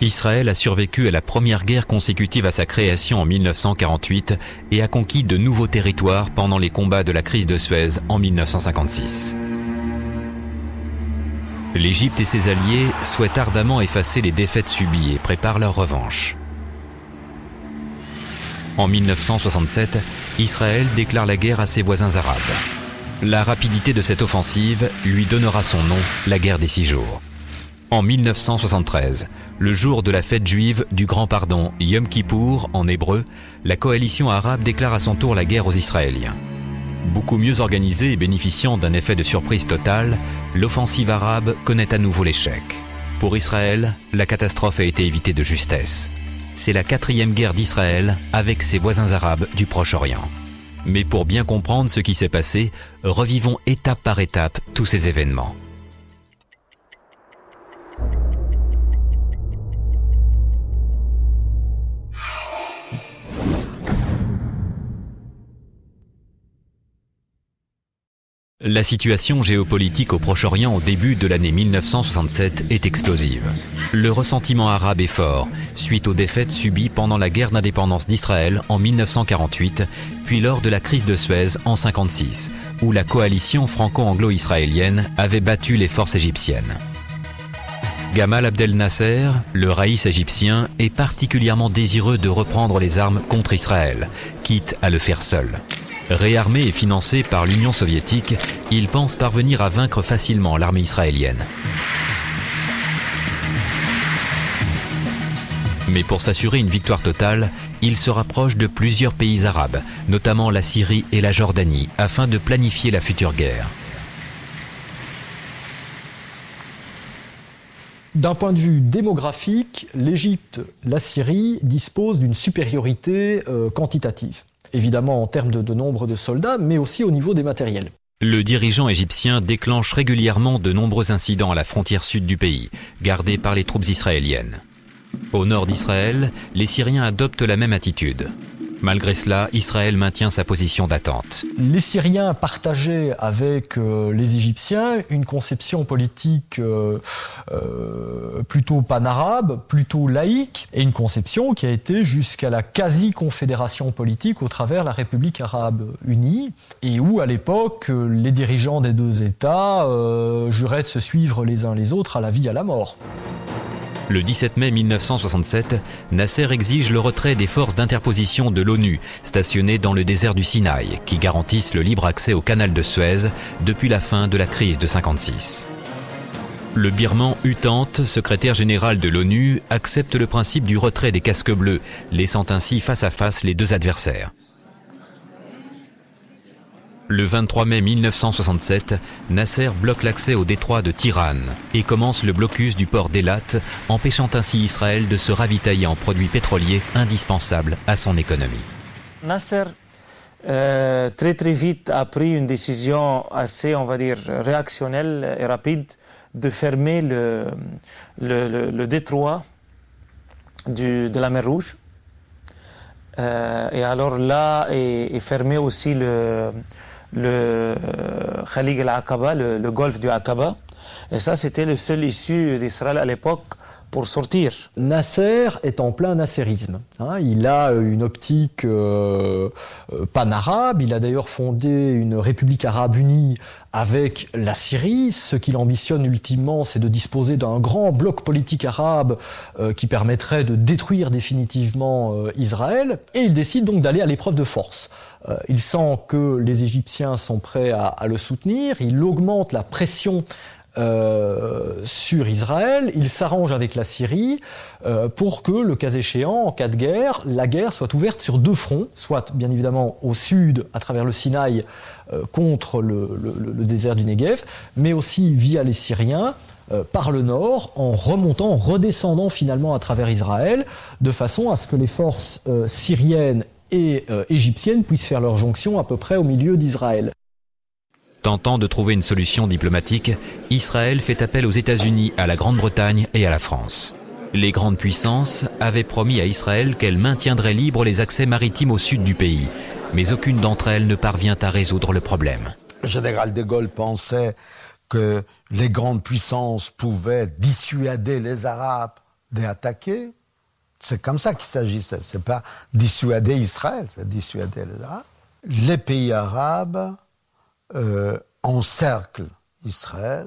Israël a survécu à la première guerre consécutive à sa création en 1948 et a conquis de nouveaux territoires pendant les combats de la crise de Suez en 1956. L'Égypte et ses alliés souhaitent ardemment effacer les défaites subies et préparent leur revanche. En 1967, Israël déclare la guerre à ses voisins arabes. La rapidité de cette offensive lui donnera son nom, la guerre des 6 jours. En 1973, le jour de la fête juive du Grand Pardon, Yom Kippour en hébreu, la coalition arabe déclare à son tour la guerre aux Israéliens. Beaucoup mieux organisée et bénéficiant d'un effet de surprise total, l'offensive arabe connaît à nouveau l'échec. Pour Israël, la catastrophe a été évitée de justesse. C'est la 4e guerre d'Israël avec ses voisins arabes du Proche-Orient. Mais pour bien comprendre ce qui s'est passé, revivons étape par étape tous ces événements. La situation géopolitique au Proche-Orient au début de l'année 1967 est explosive. Le ressentiment arabe est fort, suite aux défaites subies pendant la guerre d'indépendance d'Israël en 1948, puis lors de la crise de Suez en 1956, où la coalition franco-anglo-israélienne avait battu les forces égyptiennes. Gamal Abdel Nasser, le raïs égyptien, est particulièrement désireux de reprendre les armes contre Israël, quitte à le faire seul. Réarmé et financé par l'Union soviétique, il pense parvenir à vaincre facilement l'armée israélienne. Mais pour s'assurer une victoire totale, il se rapproche de plusieurs pays arabes, notamment la Syrie et la Jordanie, afin de planifier la future guerre. D'un point de vue démographique, l'Égypte, la Syrie disposent d'une supériorité quantitative. Évidemment en termes de nombre de soldats, mais aussi au niveau des matériels. Le dirigeant égyptien déclenche régulièrement de nombreux incidents à la frontière sud du pays, gardée par les troupes israéliennes. Au nord d'Israël, les Syriens adoptent la même attitude. Malgré cela, Israël maintient sa position d'attente. Les Syriens partageaient avec les Égyptiens une conception politique plutôt panarabe, plutôt laïque, et une conception qui a été jusqu'à la quasi-confédération politique au travers de la République arabe unie, et où à l'époque, les dirigeants des deux États juraient de se suivre les uns les autres à la vie et à la mort. Le 17 mai 1967, Nasser exige le retrait des forces d'interposition de l'ONU stationnées dans le désert du Sinaï, qui garantissent le libre accès au canal de Suez depuis la fin de la crise de 1956. Le birman U Thant, secrétaire général de l'ONU, accepte le principe du retrait des casques bleus, laissant ainsi face à face les deux adversaires. Le 23 mai 1967, Nasser bloque l'accès au détroit de Tiran et commence le blocus du port d'Eilat, empêchant ainsi Israël de se ravitailler en produits pétroliers indispensables à son économie. Nasser, très vite, a pris une décision assez, on va dire, réactionnelle et rapide de fermer le détroit de la mer Rouge. Et alors là, est fermé aussi le Khalid al-Aqaba, le golfe du Aqaba. Et ça, c'était le seul issue d'Israël à l'époque pour sortir. Nasser est en plein nasserisme. Il a une optique pan-arabe. Il a d'ailleurs fondé une République arabe unie avec la Syrie. Ce qu'il ambitionne ultimement, c'est de disposer d'un grand bloc politique arabe qui permettrait de détruire définitivement Israël. Et il décide donc d'aller à l'épreuve de force. Il sent que les Égyptiens sont prêts à le soutenir. Il augmente la pression sur Israël, il s'arrange avec la Syrie pour que, le cas échéant, en cas de guerre, la guerre soit ouverte sur deux fronts, soit bien évidemment au sud, à travers le Sinaï, contre le désert du Negev, mais aussi via les Syriens, par le nord, en remontant, en redescendant finalement à travers Israël, de façon à ce que les forces syriennes et égyptiennes puissent faire leur jonction à peu près au milieu d'Israël. Tentant de trouver une solution diplomatique, Israël fait appel aux États-Unis, à la Grande-Bretagne et à la France. Les grandes puissances avaient promis à Israël qu'elles maintiendraient libres les accès maritimes au sud du pays, mais aucune d'entre elles ne parvient à résoudre le problème. Le général de Gaulle pensait que les grandes puissances pouvaient dissuader les Arabes d'attaquer. C'est comme ça qu'il s'agissait. C'est pas dissuader Israël, c'est dissuader les Arabes. Les pays arabes encerclent Israël,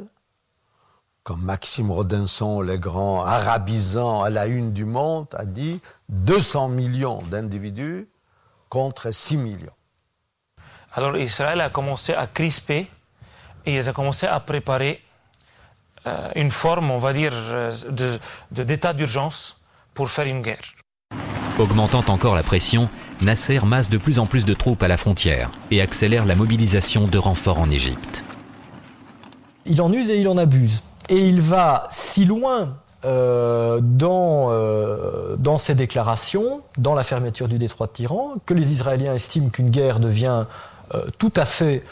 comme Maxime Rodinson, le grand arabisant à la une du Monde, a dit 200 millions d'individus contre 6 millions. Alors Israël a commencé à crisper et ils ont commencé à préparer une forme, on va dire, d'état d'urgence pour faire une guerre. Augmentant encore la pression, Nasser masse de plus en plus de troupes à la frontière et accélère la mobilisation de renforts en Égypte. Il en use et il en abuse. Et il va si loin dans ses déclarations, dans la fermeture du détroit de Tiran, que les Israéliens estiment qu'une guerre devient tout à fait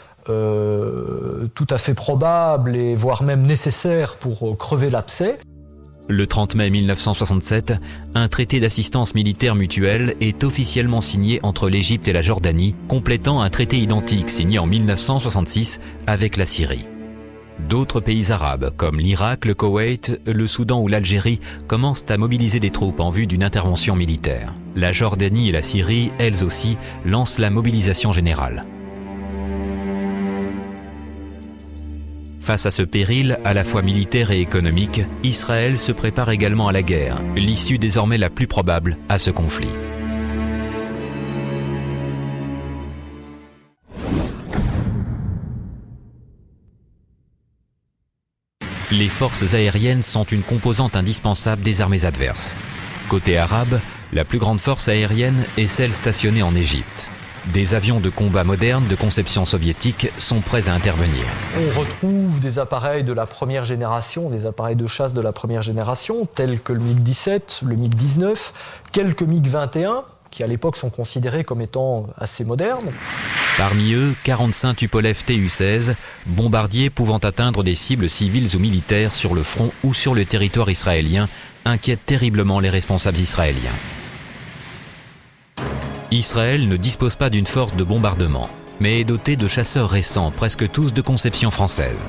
probable et voire même nécessaire pour crever l'abcès. Le 30 mai 1967, un traité d'assistance militaire mutuelle est officiellement signé entre l'Égypte et la Jordanie, complétant un traité identique signé en 1966 avec la Syrie. D'autres pays arabes, comme l'Irak, le Koweït, le Soudan ou l'Algérie, commencent à mobiliser des troupes en vue d'une intervention militaire. La Jordanie et la Syrie, elles aussi, lancent la mobilisation générale. Face à ce péril, à la fois militaire et économique, Israël se prépare également à la guerre, l'issue désormais la plus probable à ce conflit. Les forces aériennes sont une composante indispensable des armées adverses. Côté arabe, la plus grande force aérienne est celle stationnée en Égypte. Des avions de combat modernes de conception soviétique sont prêts à intervenir. On retrouve des appareils de la première génération, des appareils de chasse de la première génération, tels que le MiG-17, le MiG-19, quelques MiG-21, qui à l'époque sont considérés comme étant assez modernes. Parmi eux, 45 Tupolev Tu-16, bombardiers pouvant atteindre des cibles civiles ou militaires sur le front ou sur le territoire israélien, inquiètent terriblement les responsables israéliens. Israël ne dispose pas d'une force de bombardement, mais est doté de chasseurs récents, presque tous de conception française.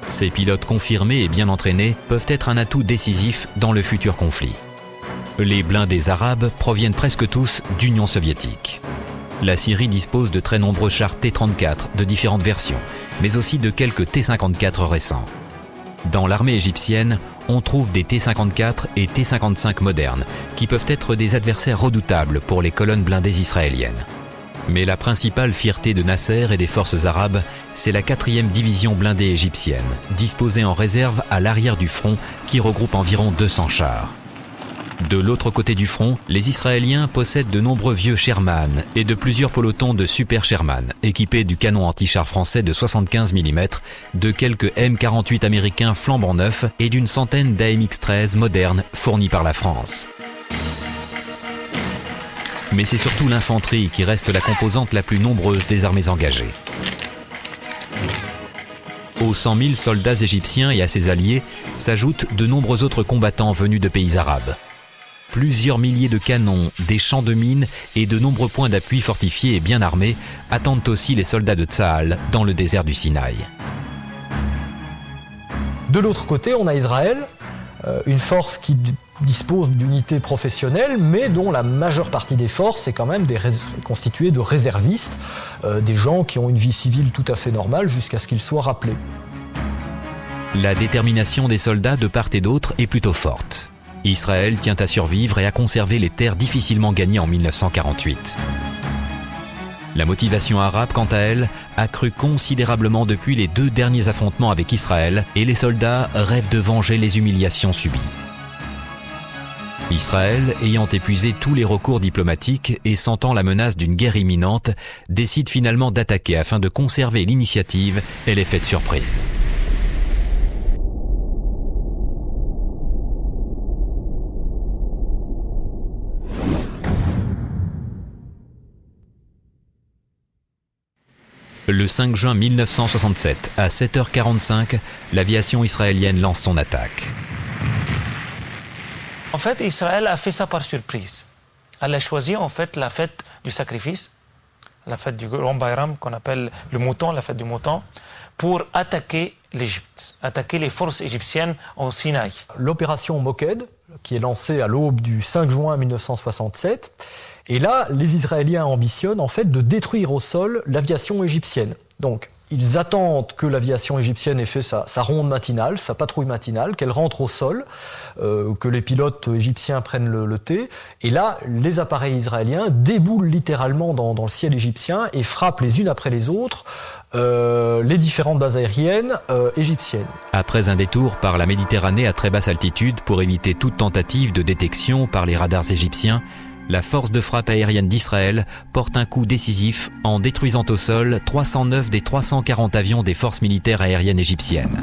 Ces pilotes confirmés et bien entraînés peuvent être un atout décisif dans le futur conflit. Les blindés arabes proviennent presque tous d'Union soviétique. La Syrie dispose de très nombreux chars T-34 de différentes versions, mais aussi de quelques T-54 récents. Dans l'armée égyptienne, on trouve des T-54 et T-55 modernes, qui peuvent être des adversaires redoutables pour les colonnes blindées israéliennes. Mais la principale fierté de Nasser et des forces arabes, c'est la 4e division blindée égyptienne, disposée en réserve à l'arrière du front, qui regroupe environ 200 chars. De l'autre côté du front, les Israéliens possèdent de nombreux vieux Sherman et de plusieurs pelotons de Super Sherman, équipés du canon anti-char français de 75 mm, de quelques M48 américains flambant neufs et d'une centaine d'AMX-13 modernes fournis par la France. Mais c'est surtout l'infanterie qui reste la composante la plus nombreuse des armées engagées. Aux 100 000 soldats égyptiens et à ses alliés s'ajoutent de nombreux autres combattants venus de pays arabes. Plusieurs milliers de canons, des champs de mines et de nombreux points d'appui fortifiés et bien armés attendent aussi les soldats de Tsahal dans le désert du Sinaï. De l'autre côté, on a Israël, une force qui dispose d'unités professionnelles, mais dont la majeure partie des forces est quand même constituée de réservistes, des gens qui ont une vie civile tout à fait normale jusqu'à ce qu'ils soient rappelés. La détermination des soldats de part et d'autre est plutôt forte. Israël tient à survivre et à conserver les terres difficilement gagnées en 1948. La motivation arabe, quant à elle, a cru considérablement depuis les 2 derniers affrontements avec Israël et les soldats rêvent de venger les humiliations subies. Israël, ayant épuisé tous les recours diplomatiques et sentant la menace d'une guerre imminente, décide finalement d'attaquer afin de conserver l'initiative et l'effet de surprise. Le 5 juin 1967, à 7h45, l'aviation israélienne lance son attaque. En fait, Israël a fait ça par surprise. Elle a choisi en fait la fête du sacrifice, la fête du Grand Bayram qu'on appelle le mouton, la fête du mouton, pour attaquer l'Égypte, attaquer les forces égyptiennes au Sinaï. L'opération Moked, qui est lancée à l'aube du 5 juin 1967, et là, les Israéliens ambitionnent en fait de détruire au sol l'aviation égyptienne. Donc, ils attendent que l'aviation égyptienne ait fait sa ronde matinale, sa patrouille matinale, qu'elle rentre au sol, que les pilotes égyptiens prennent le thé. Et là, les appareils israéliens déboulent littéralement dans le ciel égyptien et frappent les unes après les autres les différentes bases aériennes égyptiennes. Après un détour par la Méditerranée à très basse altitude pour éviter toute tentative de détection par les radars égyptiens, la force de frappe aérienne d'Israël porte un coup décisif en détruisant au sol 309 des 340 avions des forces militaires aériennes égyptiennes.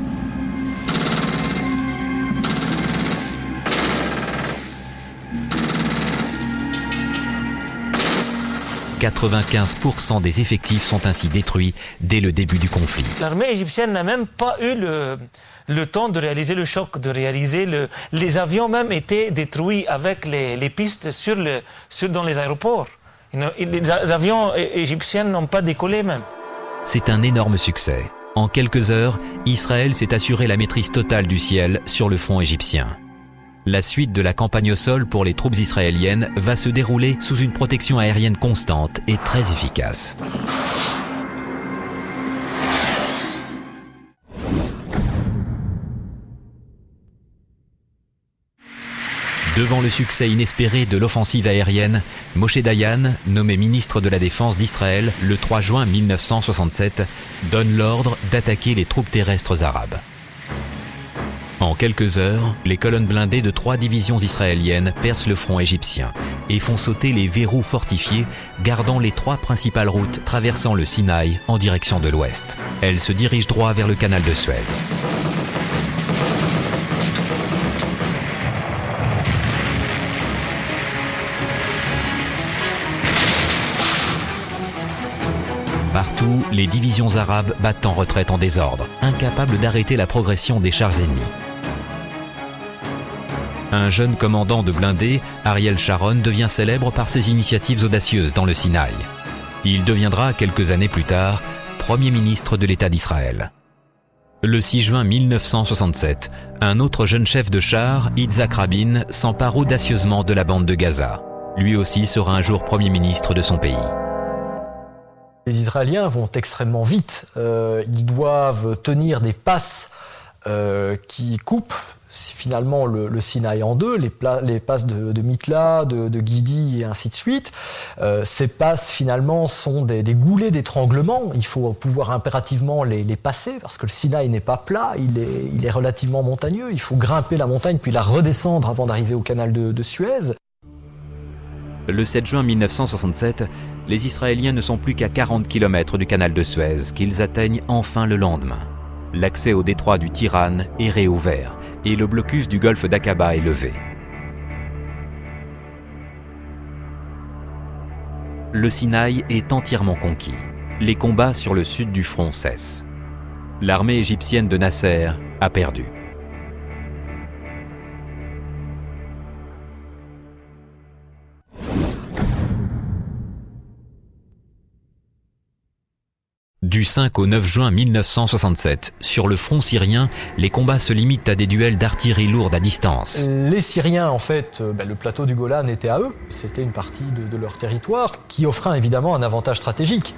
« 95% des effectifs sont ainsi détruits dès le début du conflit. » L'armée égyptienne n'a même pas eu le temps de réaliser le choc, de réaliser les avions même étaient détruits avec les pistes dans les aéroports. Les avions égyptiens n'ont pas décollé même. C'est un énorme succès. En quelques heures, Israël s'est assuré la maîtrise totale du ciel sur le front égyptien. La suite de la campagne au sol pour les troupes israéliennes va se dérouler sous une protection aérienne constante et très efficace. Devant le succès inespéré de l'offensive aérienne, Moshe Dayan, nommé ministre de la Défense d'Israël le 3 juin 1967, donne l'ordre d'attaquer les troupes terrestres arabes. En quelques heures, les colonnes blindées de 3 divisions israéliennes percent le front égyptien et font sauter les verrous fortifiés gardant les 3 principales routes traversant le Sinaï en direction de l'ouest. Elles se dirigent droit vers le canal de Suez. Partout, les divisions arabes battent en retraite en désordre, incapables d'arrêter la progression des chars ennemis. Un jeune commandant de blindés, Ariel Sharon, devient célèbre par ses initiatives audacieuses dans le Sinaï. Il deviendra, quelques années plus tard, Premier ministre de l'État d'Israël. Le 6 juin 1967, un autre jeune chef de char, Yitzhak Rabin, s'empare audacieusement de la bande de Gaza. Lui aussi sera un jour Premier ministre de son pays. Les Israéliens vont extrêmement vite. Ils doivent tenir des passes qui coupent finalement le Sinaï en deux, les passes de Mitla, de Guidi et ainsi de suite. Ces passes finalement sont des goulets d'étranglement. Il faut pouvoir impérativement les passer parce que le Sinaï n'est pas plat, il est relativement montagneux. Il faut grimper la montagne puis la redescendre avant d'arriver au canal de Suez. Le 7 juin 1967, les Israéliens ne sont plus qu'à 40 km du canal de Suez qu'ils atteignent enfin le lendemain. L'accès au détroit du Tiran est réouvert et le blocus du golfe d'Aqaba est levé. Le Sinaï est entièrement conquis. Les combats sur le sud du front cessent. L'armée égyptienne de Nasser a perdu. Du 5 au 9 juin 1967, sur le front syrien, les combats se limitent à des duels d'artillerie lourde à distance. Les Syriens, en fait, le plateau du Golan était à eux. C'était une partie de leur territoire qui offrait évidemment un avantage stratégique,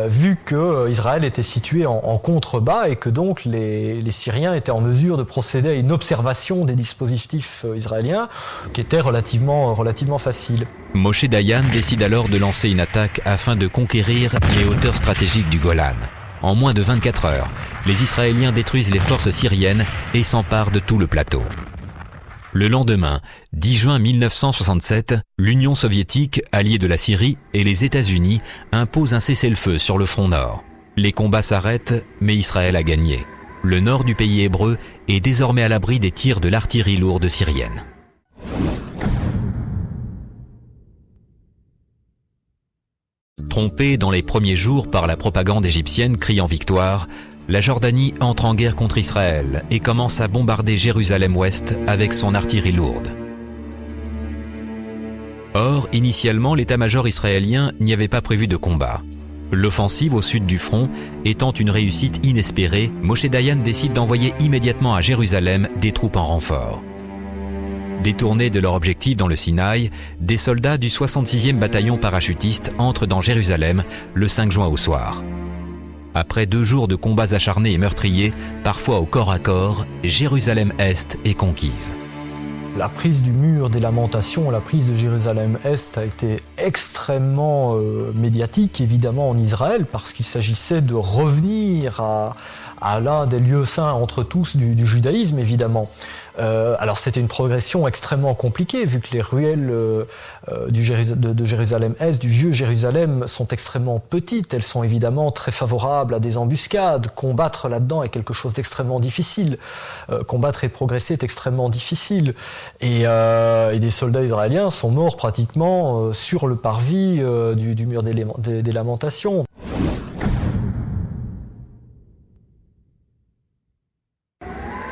vu que Israël était situé en contrebas et que donc les Syriens étaient en mesure de procéder à une observation des dispositifs israéliens qui était relativement facile. Moshe Dayan décide alors de lancer une attaque afin de conquérir les hauteurs stratégiques du Golan. En moins de 24 heures, les Israéliens détruisent les forces syriennes et s'emparent de tout le plateau. Le lendemain, 10 juin 1967, l'Union soviétique, alliée de la Syrie, et les États-Unis imposent un cessez-le-feu sur le front nord. Les combats s'arrêtent, mais Israël a gagné. Le nord du pays hébreu est désormais à l'abri des tirs de l'artillerie lourde syrienne. Trompée dans les premiers jours par la propagande égyptienne criant victoire, la Jordanie entre en guerre contre Israël et commence à bombarder Jérusalem-Ouest avec son artillerie lourde. Or, initialement, l'état-major israélien n'y avait pas prévu de combat. L'offensive au sud du front étant une réussite inespérée, Moshe Dayan décide d'envoyer immédiatement à Jérusalem des troupes en renfort. Détournés de leur objectif dans le Sinaï, des soldats du 66e bataillon parachutiste entrent dans Jérusalem le 5 juin au soir. Après 2 jours de combats acharnés et meurtriers, parfois au corps à corps, Jérusalem-Est est conquise. La prise du mur des lamentations, la prise de Jérusalem-Est a été extrêmement médiatique, évidemment, en Israël, parce qu'il s'agissait de revenir à l'un des lieux saints entre tous du judaïsme, évidemment. Alors c'était une progression extrêmement compliquée, vu que les ruelles de Jérusalem-Est, du vieux Jérusalem, sont extrêmement petites. Elles sont évidemment très favorables à des embuscades. Combattre là-dedans est quelque chose d'extrêmement difficile. Combattre et progresser est extrêmement difficile. Et des soldats israéliens sont morts pratiquement sur le parvis du mur des lamentations.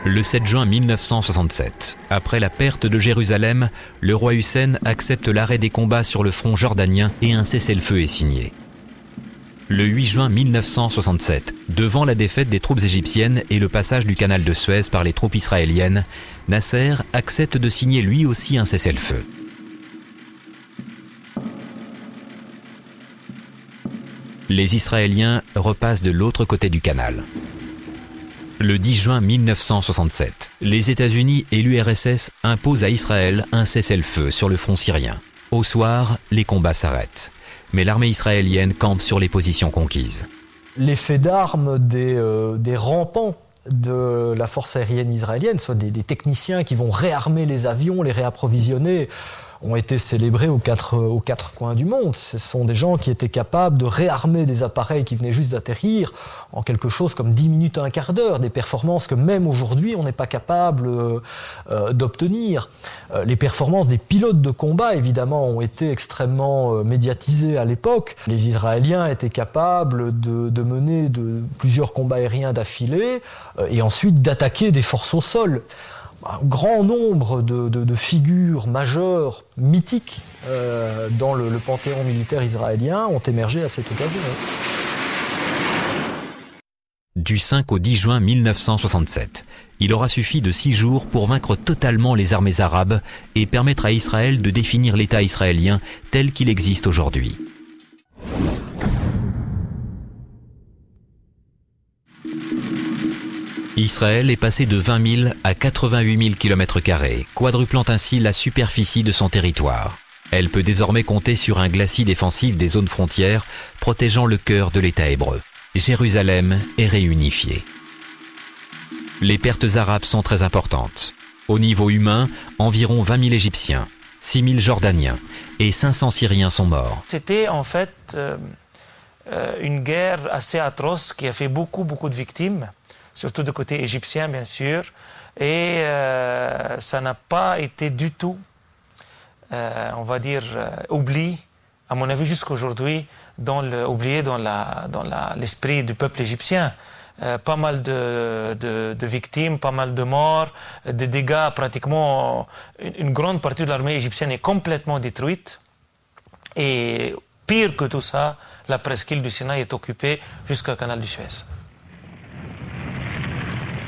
Le 7 juin 1967, après la perte de Jérusalem, le roi Hussein accepte l'arrêt des combats sur le front jordanien et un cessez-le-feu est signé. Le 8 juin 1967, devant la défaite des troupes égyptiennes et le passage du canal de Suez par les troupes israéliennes, Nasser accepte de signer lui aussi un cessez-le-feu. Les Israéliens repassent de l'autre côté du canal. Le 10 juin 1967, les États-Unis et l'URSS imposent à Israël un cessez-le-feu sur le front syrien. Au soir, les combats s'arrêtent, mais l'armée israélienne campe sur les positions conquises. L'effet d'armes des rampants de la force aérienne israélienne, soit des techniciens qui vont réarmer les avions, les réapprovisionner, ont été célébrés aux quatre coins du monde. Ce sont des gens qui étaient capables de réarmer des appareils qui venaient juste d'atterrir en quelque chose comme 10 minutes à un quart d'heure, des performances que même aujourd'hui on n'est pas capable d'obtenir. Les performances des pilotes de combat, évidemment, ont été extrêmement médiatisées à l'époque. Les Israéliens étaient capables de mener plusieurs combats aériens d'affilée et ensuite d'attaquer des forces au sol. Un grand nombre de figures majeures, mythiques, dans le panthéon militaire israélien ont émergé à cette occasion. Du 5 au 10 juin 1967, il aura suffi de 6 jours pour vaincre totalement les armées arabes et permettre à Israël de définir l'État israélien tel qu'il existe aujourd'hui. Israël est passé de 20 000 à 88 000 km², quadruplant ainsi la superficie de son territoire. Elle peut désormais compter sur un glacis défensif des zones frontières, protégeant le cœur de l'État hébreu. Jérusalem est réunifiée. Les pertes arabes sont très importantes. Au niveau humain, environ 20 000 Égyptiens, 6 000 Jordaniens et 500 Syriens sont morts. C'était en fait une guerre assez atroce qui a fait beaucoup de victimes, surtout du côté égyptien bien sûr, et ça n'a pas été du tout, on va dire, oublié, à mon avis jusqu'aujourd'hui, oublié dans l'esprit du peuple égyptien. Pas mal de victimes, pas mal de morts, des dégâts, pratiquement une grande partie de l'armée égyptienne est complètement détruite. Et pire que tout ça, la presqu'île du Sinaï est occupée jusqu'au canal du Suez.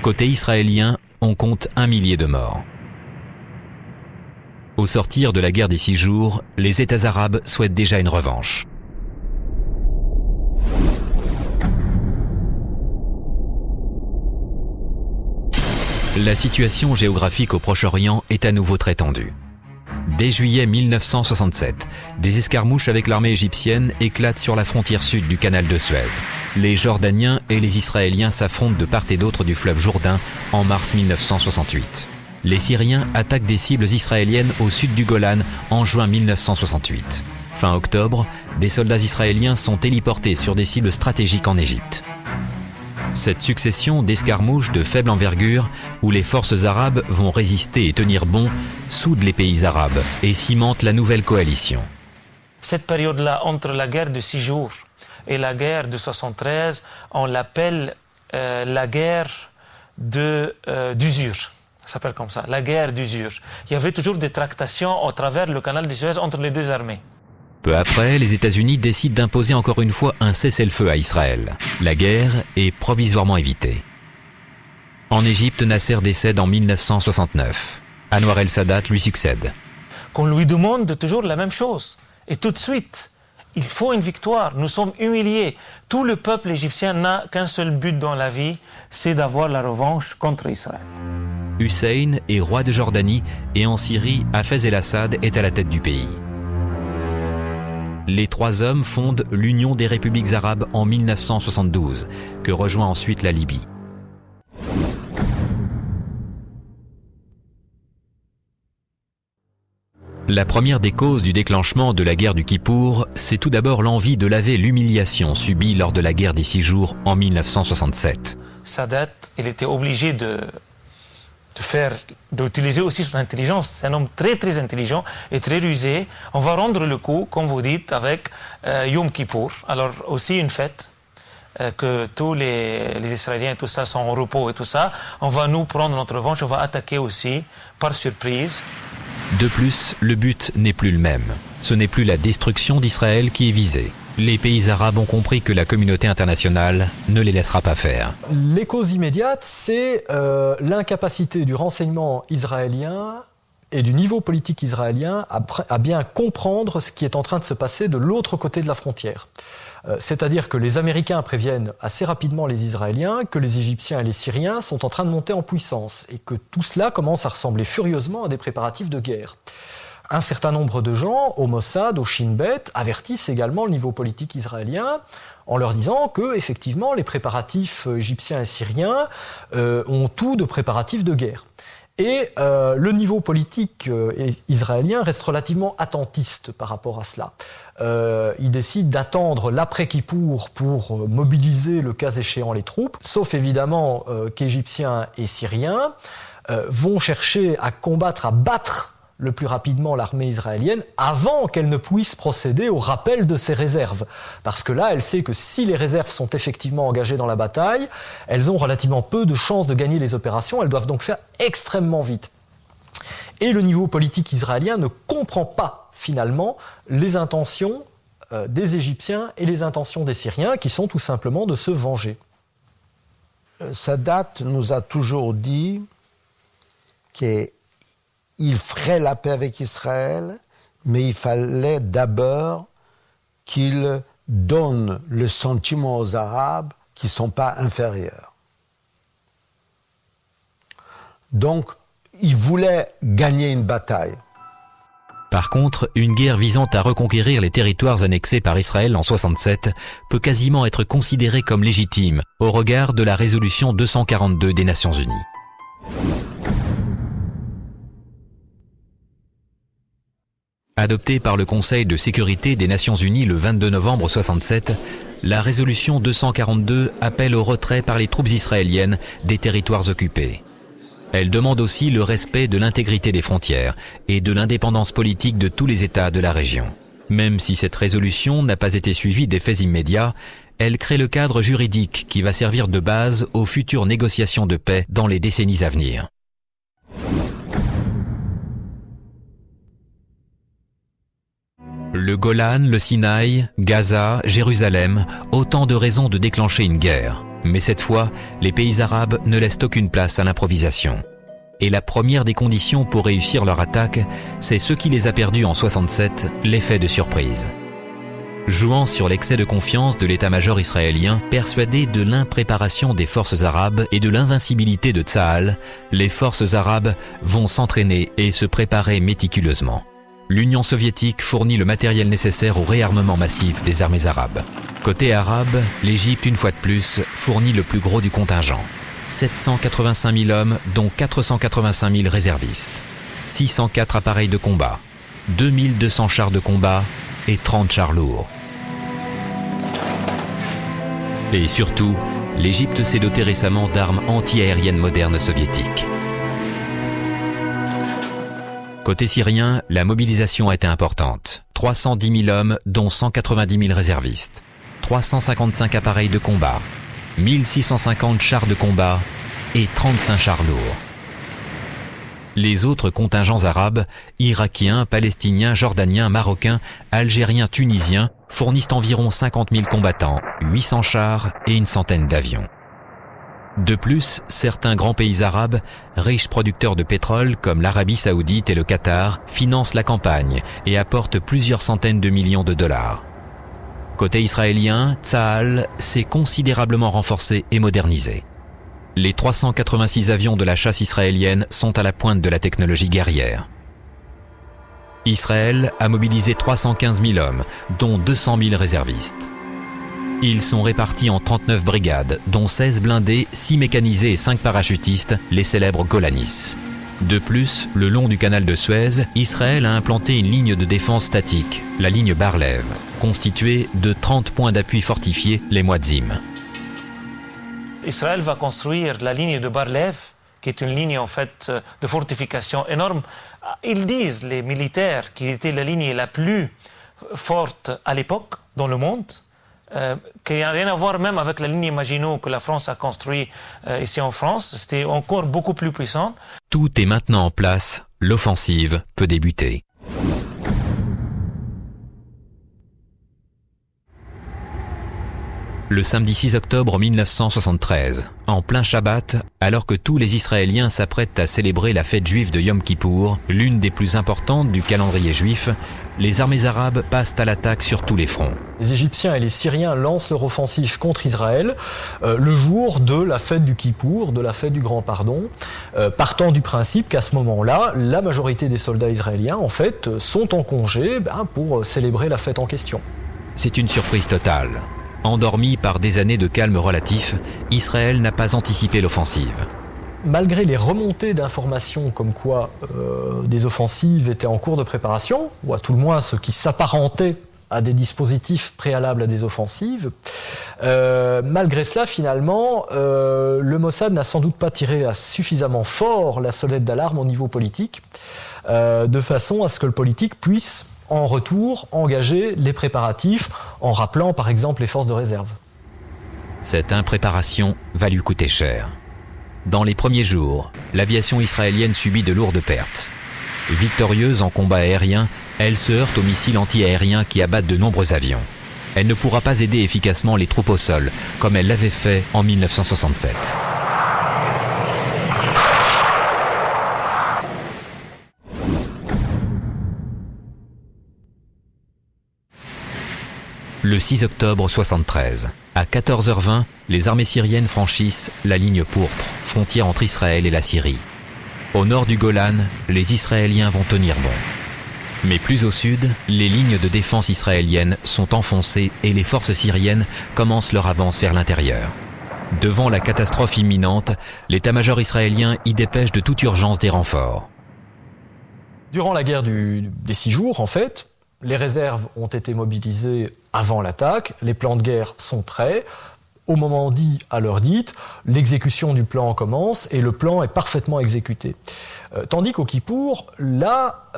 Côté israélien, on compte 1 millier de morts. Au sortir de la guerre des 6 jours, les États arabes souhaitent déjà une revanche. La situation géographique au Proche-Orient est à nouveau très tendue. Dès juillet 1967, des escarmouches avec l'armée égyptienne éclatent sur la frontière sud du canal de Suez. Les Jordaniens et les Israéliens s'affrontent de part et d'autre du fleuve Jourdain en mars 1968. Les Syriens attaquent des cibles israéliennes au sud du Golan en juin 1968. Fin octobre, des soldats israéliens sont téléportés sur des cibles stratégiques en Égypte. Cette succession d'escarmouches de faible envergure, où les forces arabes vont résister et tenir bon, soude les pays arabes et cimente la nouvelle coalition. Cette période-là, entre la guerre de 6 jours et la guerre de 73, on l'appelle la guerre d'usure. Ça s'appelle comme ça, la guerre d'usure. Il y avait toujours des tractations au travers le canal de Suez entre les deux armées. Peu après, les États-Unis décident d'imposer encore une fois un cessez-le-feu à Israël. La guerre est provisoirement évitée. En Égypte, Nasser décède en 1969. Anwar el-Sadat lui succède. Qu'on lui demande toujours la même chose. Et tout de suite, il faut une victoire. Nous sommes humiliés. Tout le peuple égyptien n'a qu'un seul but dans la vie, c'est d'avoir la revanche contre Israël. Hussein est roi de Jordanie et en Syrie, Hafez el-Assad est à la tête du pays. Les trois hommes fondent l'Union des républiques arabes en 1972, que rejoint ensuite la Libye. La première des causes du déclenchement de la guerre du Kippour, c'est tout d'abord l'envie de laver l'humiliation subie lors de la guerre des 6 jours en 1967. Sadat, il était obligé d'utiliser aussi son intelligence. C'est un homme très très intelligent et très rusé. On va rendre le coup, comme vous dites, avec Yom Kippour. Alors aussi une fête, que tous les Israéliens et tout ça sont en repos et tout ça. On va nous prendre notre revanche, on va attaquer aussi par surprise. De plus, le but n'est plus le même. Ce n'est plus la destruction d'Israël qui est visée. Les pays arabes ont compris que la communauté internationale ne les laissera pas faire. Les causes immédiates, c'est l'incapacité du renseignement israélien et du niveau politique israélien à bien comprendre ce qui est en train de se passer de l'autre côté de la frontière. C'est-à-dire que les Américains préviennent assez rapidement les Israéliens que les Égyptiens et les Syriens sont en train de monter en puissance et que tout cela commence à ressembler furieusement à des préparatifs de guerre. Un certain nombre de gens, au Mossad, au Shin Bet, avertissent également le niveau politique israélien en leur disant que, effectivement, les préparatifs égyptiens et syriens ont tout de préparatifs de guerre. Et le niveau politique israélien reste relativement attentiste par rapport à cela. Il décide d'attendre l'après-Kippour pour mobiliser le cas échéant les troupes, sauf évidemment qu'Égyptiens et Syriens vont chercher à combattre, à battre le plus rapidement l'armée israélienne avant qu'elle ne puisse procéder au rappel de ses réserves. Parce que là, elle sait que si les réserves sont effectivement engagées dans la bataille, elles ont relativement peu de chances de gagner les opérations, elles doivent donc faire extrêmement vite. Et le niveau politique israélien ne comprend pas finalement les intentions des Égyptiens et les intentions des Syriens qui sont tout simplement de se venger. Sadat nous a toujours dit qu'il ferait la paix avec Israël, mais il fallait d'abord qu'il donne le sentiment aux Arabes qu'ils ne sont pas inférieurs. Donc, il voulait gagner une bataille. Par contre, une guerre visant à reconquérir les territoires annexés par Israël en 67 peut quasiment être considérée comme légitime au regard de la résolution 242 des Nations Unies. Adoptée par le Conseil de sécurité des Nations Unies le 22 novembre 67, la résolution 242 appelle au retrait par les troupes israéliennes des territoires occupés. Elle demande aussi le respect de l'intégrité des frontières et de l'indépendance politique de tous les États de la région. Même si cette résolution n'a pas été suivie d'effets immédiats, elle crée le cadre juridique qui va servir de base aux futures négociations de paix dans les décennies à venir. Le Golan, le Sinaï, Gaza, Jérusalem, autant de raisons de déclencher une guerre. Mais cette fois, les pays arabes ne laissent aucune place à l'improvisation. Et la première des conditions pour réussir leur attaque, c'est ce qui les a perdus en 67, l'effet de surprise. Jouant sur l'excès de confiance de l'état-major israélien, persuadé de l'impréparation des forces arabes et de l'invincibilité de Tsahal, les forces arabes vont s'entraîner et se préparer méticuleusement. L'Union soviétique fournit le matériel nécessaire au réarmement massif des armées arabes. Côté arabe, l'Égypte, une fois de plus, fournit le plus gros du contingent. 785 000 hommes, dont 485 000 réservistes. 604 appareils de combat, 2200 chars de combat et 30 chars lourds. Et surtout, l'Égypte s'est dotée récemment d'armes anti-aériennes modernes soviétiques. Côté syrien, la mobilisation a été importante. 310 000 hommes, dont 190 000 réservistes. 355 appareils de combat, 1 650 chars de combat et 35 chars lourds. Les autres contingents arabes, irakiens, palestiniens, jordaniens, marocains, algériens, tunisiens, fournissent environ 50 000 combattants, 800 chars et une centaine d'avions. De plus, certains grands pays arabes, riches producteurs de pétrole comme l'Arabie Saoudite et le Qatar, financent la campagne et apportent plusieurs centaines de millions de dollars. Côté israélien, Tsahal s'est considérablement renforcé et modernisé. Les 386 avions de la chasse israélienne sont à la pointe de la technologie guerrière. Israël a mobilisé 315 000 hommes, dont 200 000 réservistes. Ils sont répartis en 39 brigades, dont 16 blindés, 6 mécanisés et 5 parachutistes, les célèbres Golanis. De plus, le long du canal de Suez, Israël a implanté une ligne de défense statique, la ligne Bar-Lev, constituée de 30 points d'appui fortifiés, les Muazzim. Israël va construire la ligne de Bar-Lev, qui est une ligne en fait de fortification énorme. Ils disent, les militaires, qu'il était la ligne la plus forte à l'époque dans le monde, qui n'a rien à voir même avec la ligne Maginot que la France a construite ici en France. C'était encore beaucoup plus puissant. Tout est maintenant en place, l'offensive peut débuter. Le samedi 6 octobre 1973, en plein Shabbat, alors que tous les Israéliens s'apprêtent à célébrer la fête juive de Yom Kippour, l'une des plus importantes du calendrier juif, les armées arabes passent à l'attaque sur tous les fronts. Les Égyptiens et les Syriens lancent leur offensive contre Israël le jour de la fête du Kippour, de la fête du Grand Pardon, partant du principe qu'à ce moment-là, la majorité des soldats israéliens, en fait, sont en congé pour célébrer la fête en question. C'est une surprise totale. Endormi par des années de calme relatif, Israël n'a pas anticipé l'offensive. Malgré les remontées d'informations comme quoi des offensives étaient en cours de préparation, ou à tout le moins ce qui s'apparentait à des dispositifs préalables à des offensives, malgré cela, finalement, le Mossad n'a sans doute pas tiré suffisamment fort la sonnette d'alarme au niveau politique, de façon à ce que le politique puisse en retour engager les préparatifs en rappelant par exemple les forces de réserve. Cette impréparation va lui coûter cher. Dans les premiers jours, l'aviation israélienne subit de lourdes pertes. Victorieuse en combat aérien, elle se heurte aux missiles anti-aériens qui abattent de nombreux avions. Elle ne pourra pas aider efficacement les troupes au sol, comme elle l'avait fait en 1967. Le 6 octobre 1973, à 14h20, les armées syriennes franchissent la ligne pourpre, frontière entre Israël et la Syrie. Au nord du Golan, les Israéliens vont tenir bon. Mais plus au sud, les lignes de défense israéliennes sont enfoncées et les forces syriennes commencent leur avance vers l'intérieur. Devant la catastrophe imminente, l'état-major israélien y dépêche de toute urgence des renforts. Durant la guerre des 6 jours, en fait, les réserves ont été mobilisées avant l'attaque, les plans de guerre sont prêts. Au moment dit, à l'heure dite, l'exécution du plan commence et le plan est parfaitement exécuté. Tandis qu'au Kippour, là,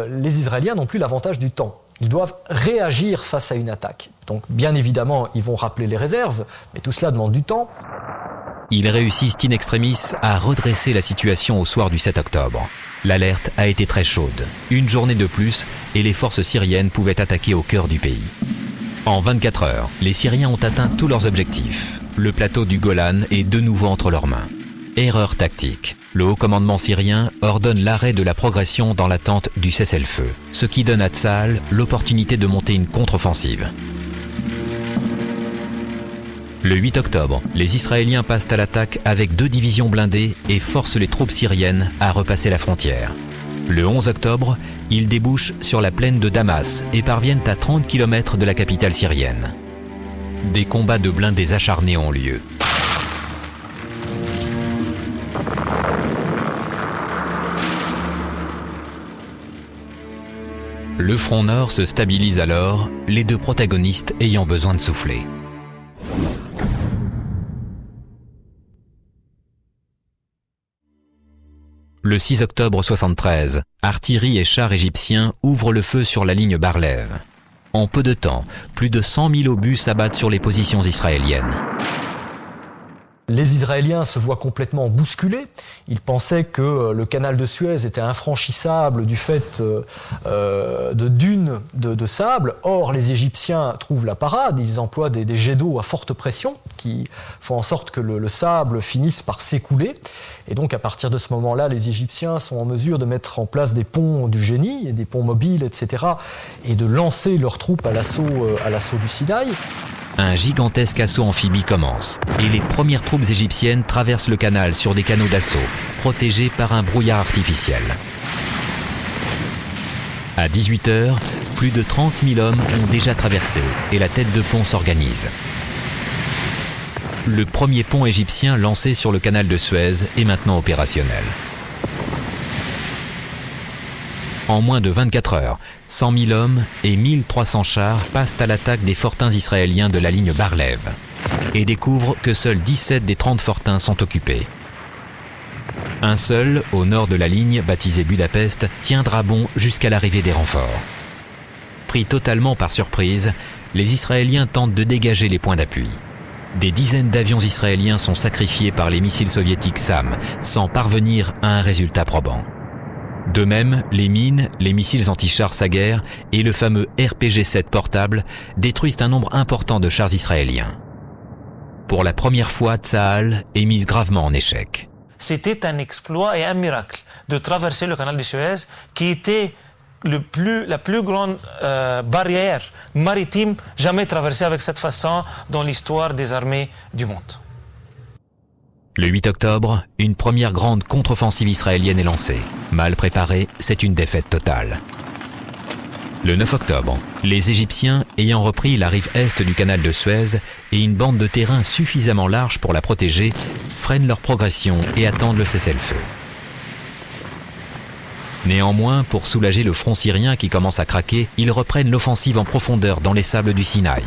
les Israéliens n'ont plus l'avantage du temps. Ils doivent réagir face à une attaque. Donc, bien évidemment, ils vont rappeler les réserves, mais tout cela demande du temps. Ils réussissent in extremis à redresser la situation au soir du 7 octobre. L'alerte a été très chaude. Une journée de plus et les forces syriennes pouvaient attaquer au cœur du pays. En 24 heures, les Syriens ont atteint tous leurs objectifs. Le plateau du Golan est de nouveau entre leurs mains. Erreur tactique. Le haut commandement syrien ordonne l'arrêt de la progression dans l'attente du cessez-le-feu, ce qui donne à Tsahal l'opportunité de monter une contre-offensive. Le 8 octobre, les Israéliens passent à l'attaque avec 2 divisions blindées et forcent les troupes syriennes à repasser la frontière. Le 11 octobre, ils débouchent sur la plaine de Damas et parviennent à 30 km de la capitale syrienne. Des combats de blindés acharnés ont lieu. Le front nord se stabilise alors, les 2 protagonistes ayant besoin de souffler. Le 6 octobre 1973, artillerie et chars égyptiens ouvrent le feu sur la ligne Bar-Lev. En peu de temps, plus de 100 000 obus s'abattent sur les positions israéliennes. Les Israéliens se voient complètement bousculés. Ils pensaient que le canal de Suez était infranchissable du fait de dunes de sable. Or, les Égyptiens trouvent la parade. Ils emploient des jets d'eau à forte pression qui font en sorte que le sable finisse par s'écouler. Et donc, à partir de ce moment-là, les Égyptiens sont en mesure de mettre en place des ponts du génie, des ponts mobiles, etc., et de lancer leurs troupes à l'assaut du Sinaï. Un gigantesque assaut amphibie commence et les premières troupes égyptiennes traversent le canal sur des canaux d'assaut, protégés par un brouillard artificiel. À 18h, plus de 30 000 hommes ont déjà traversé et la tête de pont s'organise. Le premier pont égyptien lancé sur le canal de Suez est maintenant opérationnel. En moins de 24 heures, 100 000 hommes et 1300 chars passent à l'attaque des fortins israéliens de la ligne Bar-Lev et découvrent que seuls 17 des 30 fortins sont occupés. Un seul, au nord de la ligne, baptisé Budapest, tiendra bon jusqu'à l'arrivée des renforts. Pris totalement par surprise, les Israéliens tentent de dégager les points d'appui. Des dizaines d'avions israéliens sont sacrifiés par les missiles soviétiques SAM, sans parvenir à un résultat probant. De même, les mines, les missiles anti-chars Sager et le fameux RPG-7 portable détruisent un nombre important de chars israéliens. Pour la première fois, Tsahal est mise gravement en échec. C'était un exploit et un miracle de traverser le canal de Suez, qui était la plus grande barrière maritime jamais traversée avec cette façon dans l'histoire des armées du monde. Le 8 octobre, une première grande contre-offensive israélienne est lancée. Mal préparée, c'est une défaite totale. Le 9 octobre, les Égyptiens, ayant repris la rive est du canal de Suez et une bande de terrain suffisamment large pour la protéger, freinent leur progression et attendent le cessez-le-feu. Néanmoins, pour soulager le front syrien qui commence à craquer, ils reprennent l'offensive en profondeur dans les sables du Sinaï.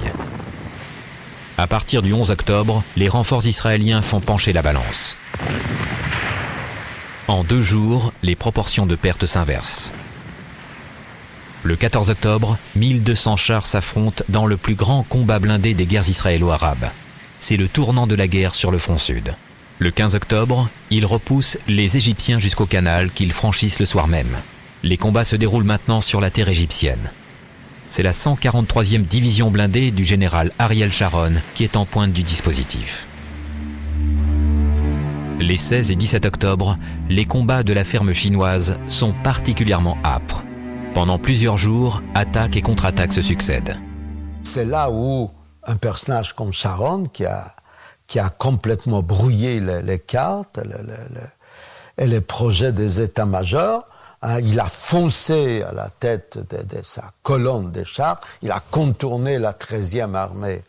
À partir du 11 octobre, les renforts israéliens font pencher la balance. En 2 jours, les proportions de pertes s'inversent. Le 14 octobre, 1200 chars s'affrontent dans le plus grand combat blindé des guerres israélo-arabes. C'est le tournant de la guerre sur le front sud. Le 15 octobre, ils repoussent les Égyptiens jusqu'au canal qu'ils franchissent le soir même. Les combats se déroulent maintenant sur la terre égyptienne. C'est la 143e division blindée du général Ariel Sharon qui est en pointe du dispositif. Les 16 et 17 octobre, les combats de la ferme chinoise sont particulièrement âpres. Pendant plusieurs jours, attaques et contre-attaques se succèdent. C'est là où un personnage comme Sharon, qui a complètement brouillé les cartes et les projets des états-majors, il a foncé à la tête de sa colonne de chars, il a contourné la 13e armée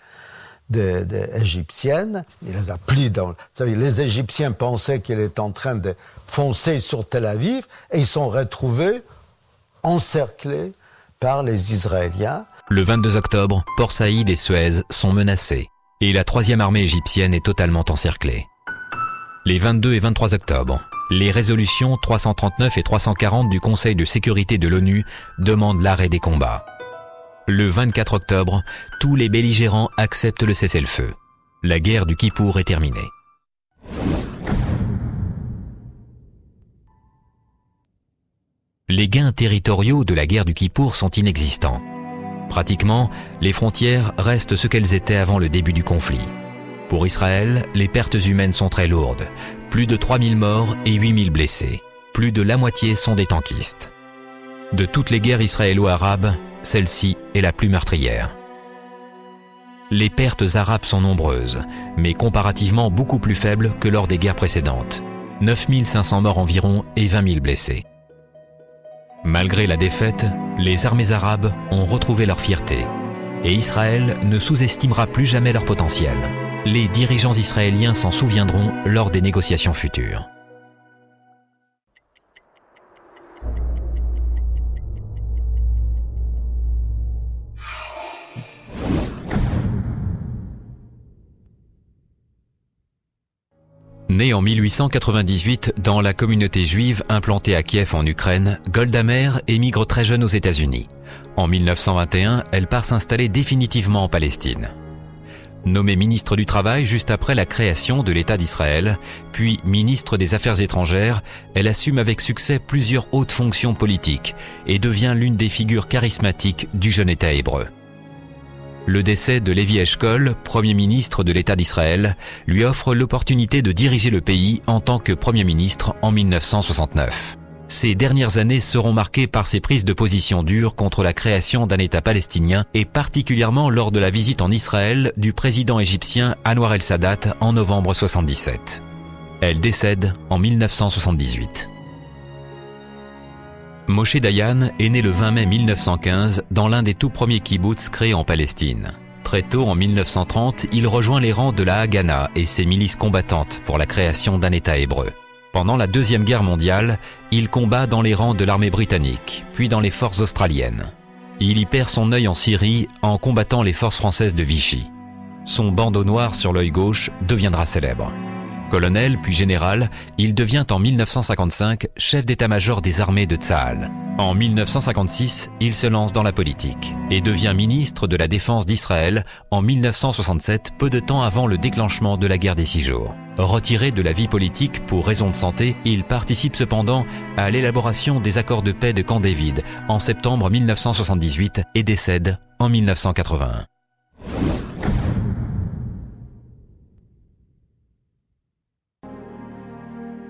égyptienne, il les a pris dans... Les Égyptiens pensaient qu'il était en train de foncer sur Tel Aviv et ils sont retrouvés encerclés par les Israéliens. Le 22 octobre, Port Saïd et Suez sont menacés et la 3e armée égyptienne est totalement encerclée. Les 22 et 23 octobre, les résolutions 339 et 340 du Conseil de sécurité de l'ONU demandent l'arrêt des combats. Le 24 octobre, tous les belligérants acceptent le cessez-le-feu. La guerre du Kippour est terminée. Les gains territoriaux de la guerre du Kippour sont inexistants. Pratiquement, les frontières restent ce qu'elles étaient avant le début du conflit. Pour Israël, les pertes humaines sont très lourdes. Plus de 3000 morts et 8000 blessés. Plus de la moitié sont des tankistes. De toutes les guerres israélo-arabes, celle-ci est la plus meurtrière. Les pertes arabes sont nombreuses, mais comparativement beaucoup plus faibles que lors des guerres précédentes. 9500 morts environ et 20 000 blessés. Malgré la défaite, les armées arabes ont retrouvé leur fierté. Et Israël ne sous-estimera plus jamais leur potentiel. Les dirigeants israéliens s'en souviendront lors des négociations futures. Née en 1898 dans la communauté juive implantée à Kiev en Ukraine, Golda Meir émigre très jeune aux États-Unis. En 1921, elle part s'installer définitivement en Palestine. Nommée ministre du Travail juste après la création de l'État d'Israël, puis ministre des Affaires étrangères, elle assume avec succès plusieurs hautes fonctions politiques et devient l'une des figures charismatiques du jeune État hébreu. Le décès de Lévi Eshkol, Premier ministre de l'État d'Israël, lui offre l'opportunité de diriger le pays en tant que Premier ministre en 1969. Ces dernières années seront marquées par ses prises de position dures contre la création d'un État palestinien et particulièrement lors de la visite en Israël du président égyptien Anwar el-Sadat en novembre 1977. Elle décède en 1978. Moshe Dayan est né le 20 mai 1915 dans l'un des tout premiers kibboutz créés en Palestine. Très tôt, en 1930, il rejoint les rangs de la Haganah et ses milices combattantes pour la création d'un État hébreu. Pendant la Deuxième Guerre mondiale, il combat dans les rangs de l'armée britannique, puis dans les forces australiennes. Il y perd son œil en Syrie en combattant les forces françaises de Vichy. Son bandeau noir sur l'œil gauche deviendra célèbre. Colonel puis général, il devient en 1955 chef d'état-major des armées de Tsahal. En 1956, il se lance dans la politique et devient ministre de la Défense d'Israël en 1967, peu de temps avant le déclenchement de la guerre des 6 jours. Retiré de la vie politique pour raisons de santé, il participe cependant à l'élaboration des accords de paix de Camp David en septembre 1978 et décède en 1981.